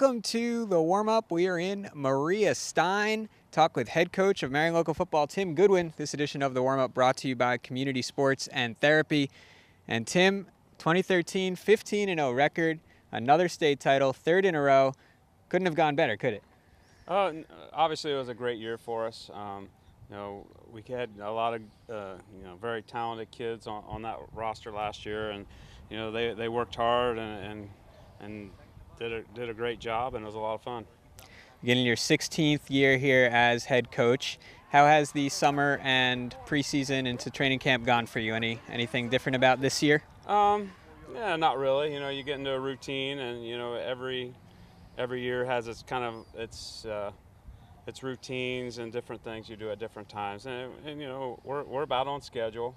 Welcome to the warm-up. We are in Maria Stein. Talk with head coach of Marion local football, Tim Goodwin. This edition of the warm-up brought to you by Community Sports and Therapy. And Tim, 2013 15-0 record, another state title, third in a row. Couldn't have gone better, could it? Obviously, it was a great year for us. We had a lot of very talented kids on that roster last year, and they worked hard and did a great job, and it was a lot of fun. Beginning your 16th year here as head coach, how has the summer and preseason into training camp gone for you? Anything different about this year? Yeah, not really. You get into a routine, and every year has its routines and different things you do at different times, and we're about on schedule.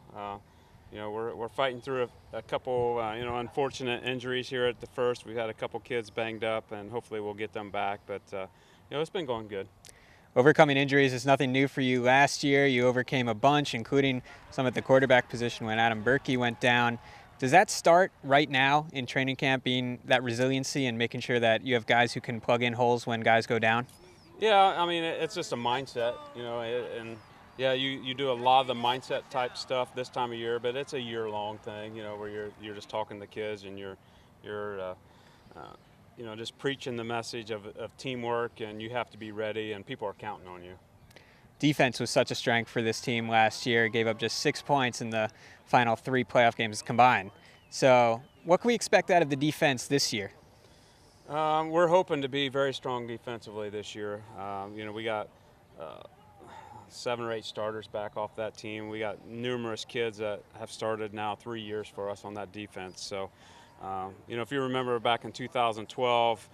We're fighting through a couple unfortunate injuries here at the first. We've had a couple kids banged up, and hopefully we'll get them back. But it's been going good. Overcoming injuries is nothing new for you. Last year you overcame a bunch, including some at the quarterback position when Adam Berkey went down. Does that start right now in training camp, being that resiliency and making sure that you have guys who can plug in holes when guys go down? Yeah, I mean, it's just a mindset, and yeah, you do a lot of the mindset type stuff this time of year, but it's a year-long thing, where you're just talking to kids, and you're just preaching the message of teamwork, and you have to be ready, and people are counting on you. Defense was such a strength for this team last year. Gave up just 6 points in the final 3 playoff games combined. So what can we expect out of the defense this year? We're hoping to be very strong defensively this year. We got 7 or 8 starters back off that team. We got numerous kids that have started now 3 years for us on that defense. So, if you remember back in 2012,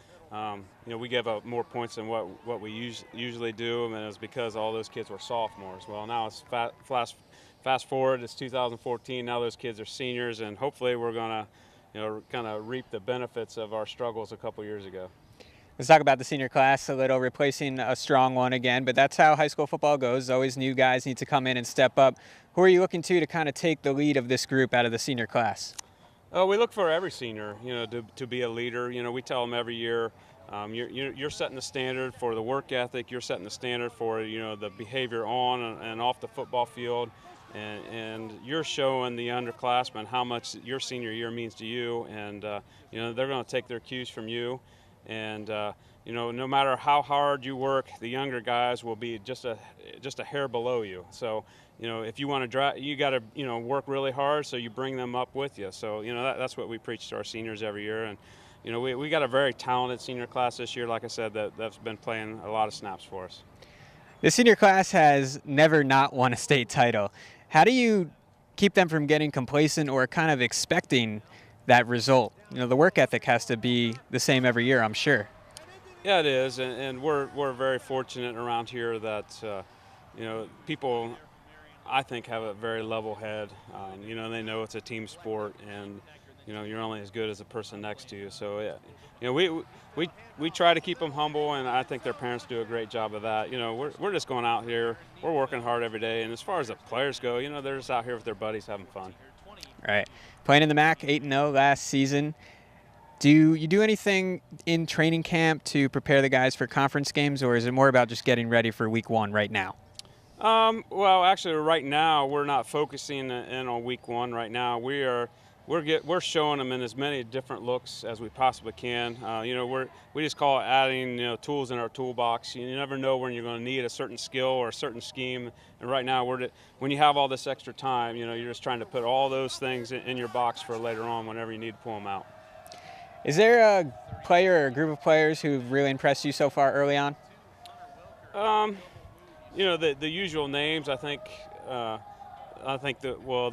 we gave up more points than what we usually do, and it was because all those kids were sophomores. Well, now it's fast forward, it's 2014. Now those kids are seniors, and hopefully we're going to kind of reap the benefits of our struggles a couple years ago. Let's talk about the senior class a little, replacing a strong one again, but that's how high school football goes. Always new guys need to come in and step up. Who are you looking to kind of take the lead of this group out of the senior class? We look for every senior, to be a leader. We tell them every year, you're setting the standard for the work ethic. You're setting the standard for, the behavior on and off the football field. And you're showing the underclassmen how much your senior year means to you, and they're going to take their cues from you, and no matter how hard you work, the younger guys will be just a hair below you. So if you want to you got to work really hard, so you bring them up with you. So that's what we preach to our seniors every year, and we got a very talented senior class this year. Like I said, that's been playing a lot of snaps for us. The senior class has never not won a state title. How do you keep them from getting complacent or kind of expecting that result? The work ethic has to be the same every year, I'm sure. Yeah, it is, and we're very fortunate around here that people, I think, have a very level head. They know it's a team sport, and you're only as good as the person next to you. So yeah, we try to keep them humble, and I think their parents do a great job of that. We're just going out here, we're working hard every day, and as far as the players go, they're just out here with their buddies having fun. All right, playing in the MAC, 8-0 last season. Do you do anything in training camp to prepare the guys for conference games, or is it more about just getting ready for week 1 right now? Well, actually, right now we're not focusing in on week 1 right now. We're showing them in as many different looks as we possibly can. We just call it adding tools in our toolbox. You never know when you're going to need a certain skill or a certain scheme. And right now, when you have all this extra time, you're just trying to put all those things in your box for later on whenever you need to pull them out. Is there a player or a group of players who've really impressed you so far early on? The usual names, I think. The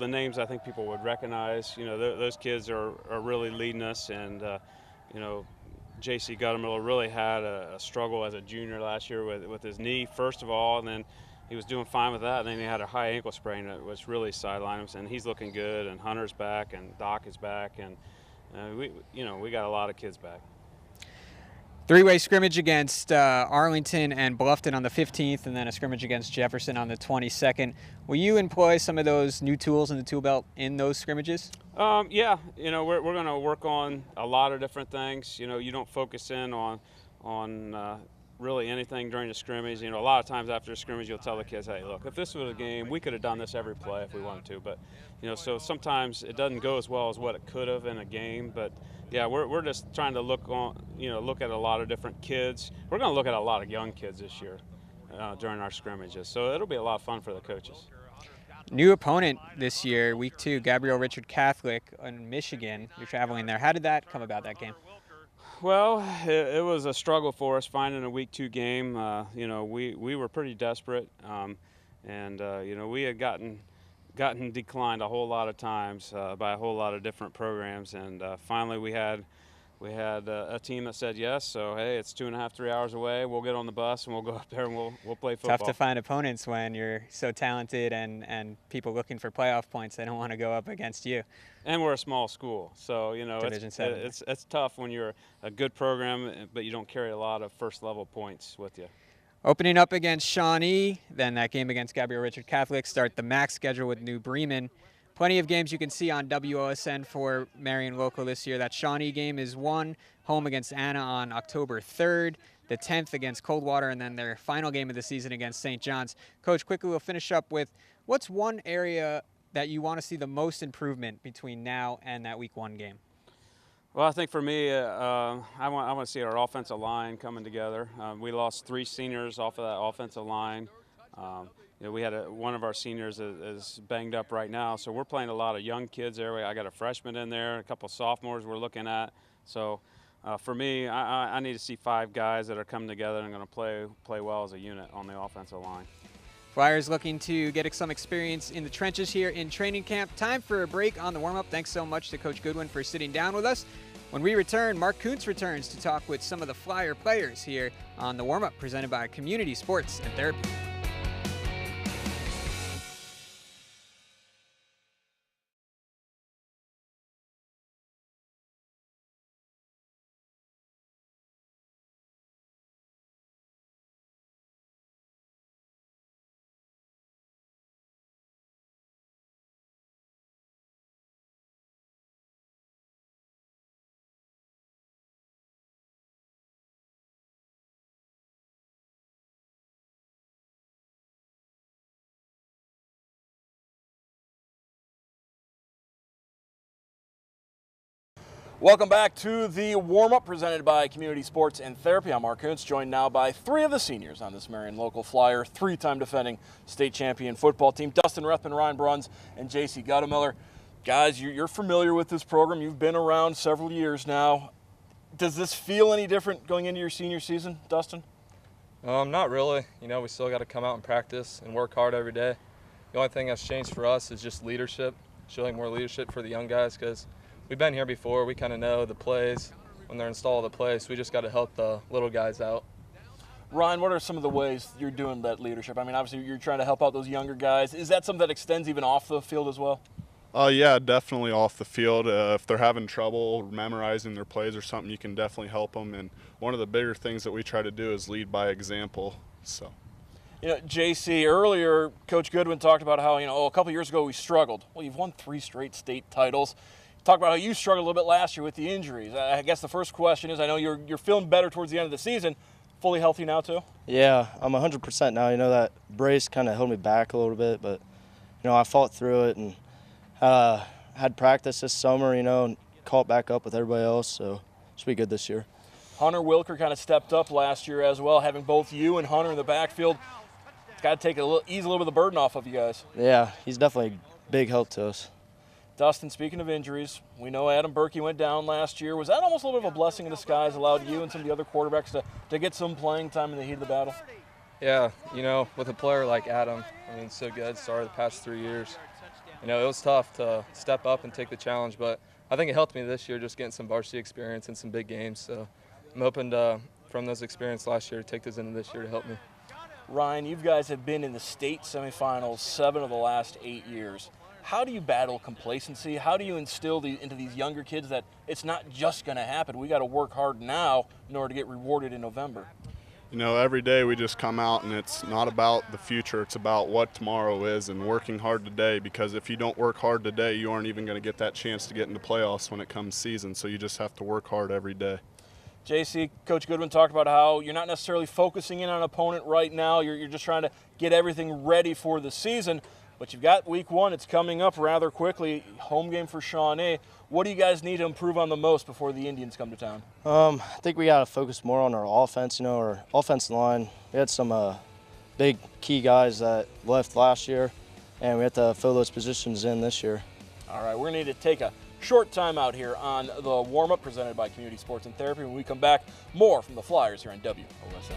names I think people would recognize. Those kids are really leading us, and J.C. Guttermiller really had a struggle as a junior last year with his knee, first of all, and then he was doing fine with that, and then he had a high ankle sprain that was really sidelined him, and he's looking good, and Hunter's back, and Doc is back, and we got a lot of kids back. Three-way scrimmage against Arlington and Bluffton on the 15th, and then a scrimmage against Jefferson on the 22nd. Will you employ some of those new tools in the tool belt in those scrimmages? Yeah, we're going to work on a lot of different things. You don't focus in on really anything during the scrimmage. A lot of times after the scrimmage, you'll tell the kids, hey, look, if this was a game, we could have done this every play if we wanted to. But, so sometimes it doesn't go as well as what it could have in a game. But, yeah, we're just trying to look at a lot of different kids. We're going to look at a lot of young kids this year during our scrimmages. So it'll be a lot of fun for the coaches. New opponent this year, week 2, Gabriel Richard Catholic in Michigan. You're traveling there. How did that come about, that game? Well, it was a struggle for us finding a week 2 game. We were pretty desperate, and we had gotten declined a whole lot of times by a whole lot of different programs, and finally we had a team that said yes. So hey, it's 2.5, 3 hours away. We'll get on the bus and we'll go up there and we'll play football. Tough to find opponents when you're so talented and people looking for playoff points. They don't want to go up against you. And we're a small school, so Division 7. It's tough when you're a good program, but you don't carry a lot of first-level points with you. Opening up against Shawnee, then that game against Gabriel Richard Catholic. Start the MAC schedule with New Bremen. Plenty of games you can see on WOSN for Marion Local this year. That Shawnee game is one, home against Anna on October 3rd, the 10th against Coldwater, and then their final game of the season against St. John's. Coach, quickly we'll finish up with what's one area that you want to see the most improvement between now and that week 1 game? Well, I think for me, I want to see our offensive line coming together. We lost 3 seniors off of that offensive line. We had one of our seniors is banged up right now, so we're playing a lot of young kids there. I got a freshman in there, a couple of sophomores we're looking at. So for me, I need to see 5 guys that are coming together and going to play well as a unit on the offensive line. Flyers looking to get some experience in the trenches here in training camp. Time for a break on the warm-up. Thanks so much to Coach Goodwin for sitting down with us. When we return, Mark Kuntz returns to talk with some of the Flyer players here on the warm-up presented by Community Sports and Therapy. Welcome back to the warm-up presented by Community Sports and Therapy. I'm Mark Kuntz, joined now by 3 of the seniors on this Marion Local Flyer, 3-time defending state champion football team, Dustin Rethman, Ryan Bruns, and J.C. Guttemiller. Guys, you're familiar with this program. You've been around several years now. Does this feel any different going into your senior season, Dustin? Not really. We still got to come out and practice and work hard every day. The only thing that's changed for us is just leadership, showing more leadership for the young guys, because we've been here before. We kind of know the plays when they're installed the plays. We just got to help the little guys out. Ryan, what are some of the ways you're doing that leadership? I mean, obviously you're trying to help out those younger guys. Is that something that extends even off the field as well? Yeah, definitely off the field. If they're having trouble memorizing their plays or something, you can definitely help them. And one of the bigger things that we try to do is lead by example. So, JC, earlier Coach Goodwin talked about how, a couple years ago we struggled. Well, you've won 3 straight state titles. Talk about how you struggled a little bit last year with the injuries. I guess the first question is, I know you're feeling better towards the end of the season. Fully healthy now too? Yeah, I'm 100% now. That brace kind of held me back a little bit, but I fought through it and had practice this summer, and caught back up with everybody else, so should be good this year. Hunter Wilker kind of stepped up last year as well, having both you and Hunter in the backfield. It's got to ease a little bit of the burden off of you guys. Yeah, he's definitely a big help to us. Dustin, speaking of injuries, we know Adam Berkey went down last year. Was that almost a little bit of a blessing in disguise, allowed you and some of the other quarterbacks to get some playing time in the heat of the battle? Yeah, with a player like Adam, so good, started the past 3 years. It was tough to step up and take the challenge, but I think it helped me this year just getting some varsity experience and some big games. So I'm hoping to, from those experiences last year, to take those into this year to help me. Ryan, you guys have been in the state semifinals 7 of the last 8 years. How do you battle complacency? How do you instill into these younger kids that it's not just going to happen? We got to work hard now in order to get rewarded in November. Every day we just come out and it's not about the future. It's about what tomorrow is and working hard today, because if you don't work hard today, you aren't even going to get that chance to get into playoffs when it comes season. So you just have to work hard every day. JC, Coach Goodwin talked about how you're not necessarily focusing in on an opponent right now. You're just trying to get everything ready for the season. But you've got week 1. It's coming up rather quickly. Home game for Shawnee. What do you guys need to improve on the most before the Indians come to town? I think we got to focus more on our offense. You know, our offensive line. We had some big key guys that left last year, and we have to fill those positions in this year. All right, we're going to need to take a short time out here on the warm-up presented by Community Sports and Therapy. When we come back, more from the Flyers here on WOSN.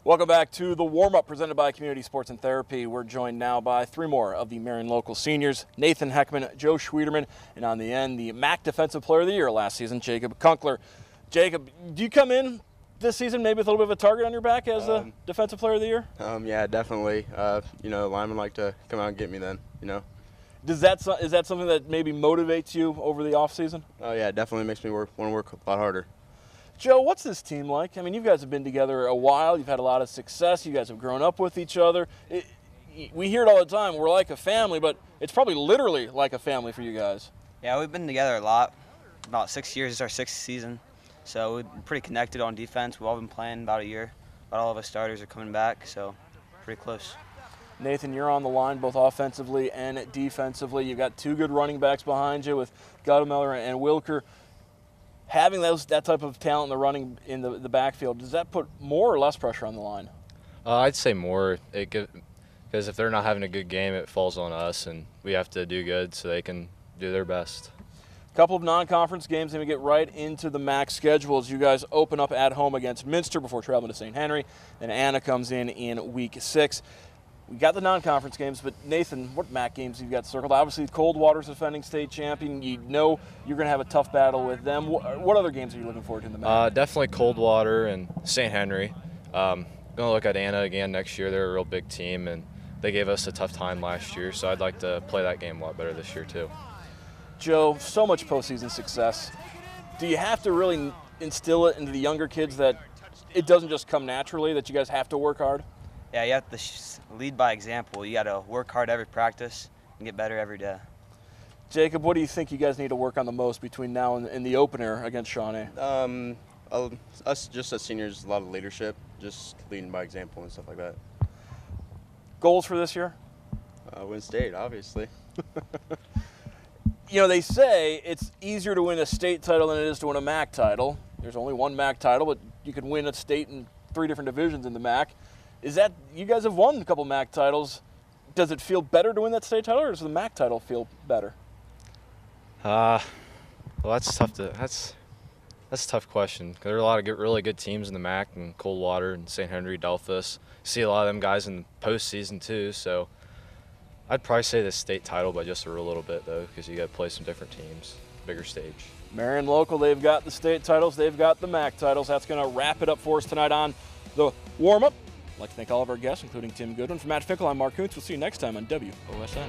Welcome back to the warm-up presented by Community Sports and Therapy. We're joined now by 3 more of the Marion local seniors, Nathan Heckman, Joe Schwederman, and on the end, the MAC Defensive Player of the Year last season, Jacob Kunkler. Jacob, do you come in this season maybe with a little bit of a target on your back as the Defensive Player of the Year? Yeah, definitely. Linemen like to come out and get me then, Is that something that maybe motivates you over the offseason? Oh, yeah, it definitely makes me want to work a lot harder. Joe, what's this team like? I mean, you guys have been together a while. You've had a lot of success. You guys have grown up with each other. We hear it all the time. We're like a family, but it's probably literally like a family for you guys. Yeah, we've been together a lot. About 6 years. It's our 6th season. So we're pretty connected on defense. We've all been playing about a year. About all of us starters are coming back, so pretty close. Nathan, you're on the line both offensively and defensively. You've got 2 good running backs behind you with Gaudemeller and Wilker. Having that type of talent in the running in the backfield, does that put more or less pressure on the line? I'd say more, because if they're not having a good game, it falls on us, and we have to do good so they can do their best. A couple of non-conference games, and we get right into the MAC schedule as you guys open up at home against Minster before traveling to St. Henry. Then Anna comes in week 6. We got the non-conference games, but Nathan, what MAC games have you got circled? Obviously, Coldwater's defending state champion. You know you're going to have a tough battle with them. What other games are you looking forward to in the MAC? Definitely Coldwater and St. Henry. Going to look at Anna again next year. They're a real big team, and they gave us a tough time last year, so I'd like to play that game a lot better this year too. Joe, so much postseason success. Do you have to really instill it into the younger kids that it doesn't just come naturally, that you guys have to work hard? Yeah, you have to lead by example. You got to work hard every practice and get better every day. Jacob, what do you think you guys need to work on the most between now and the opener against Shawnee? Us just as seniors, a lot of leadership, just leading by example and stuff like that. Goals for this year? Win state, obviously. You know, they say it's easier to win a state title than it is to win a MAC title. There's only one MAC title, but you can win a state in 3 different divisions in the MAC. Is that, you guys have won a couple MAC titles. Does it feel better to win that state title, or does the MAC title feel better? Well, that's tough that's a tough question. There are a lot of really good teams in the MAC, and Coldwater and St. Henry, Delphus. See a lot of them guys in the postseason too. So I'd probably say the state title by just a little bit though, because you got to play some different teams, bigger stage. Marion local, they've got the state titles, they've got the MAC titles. That's going to wrap it up for us tonight on the warm-up. I'd like to thank all of our guests, including Tim Goodwin. For Matt Fickle, I'm Mark Kuntz. We'll see you next time on WOSN.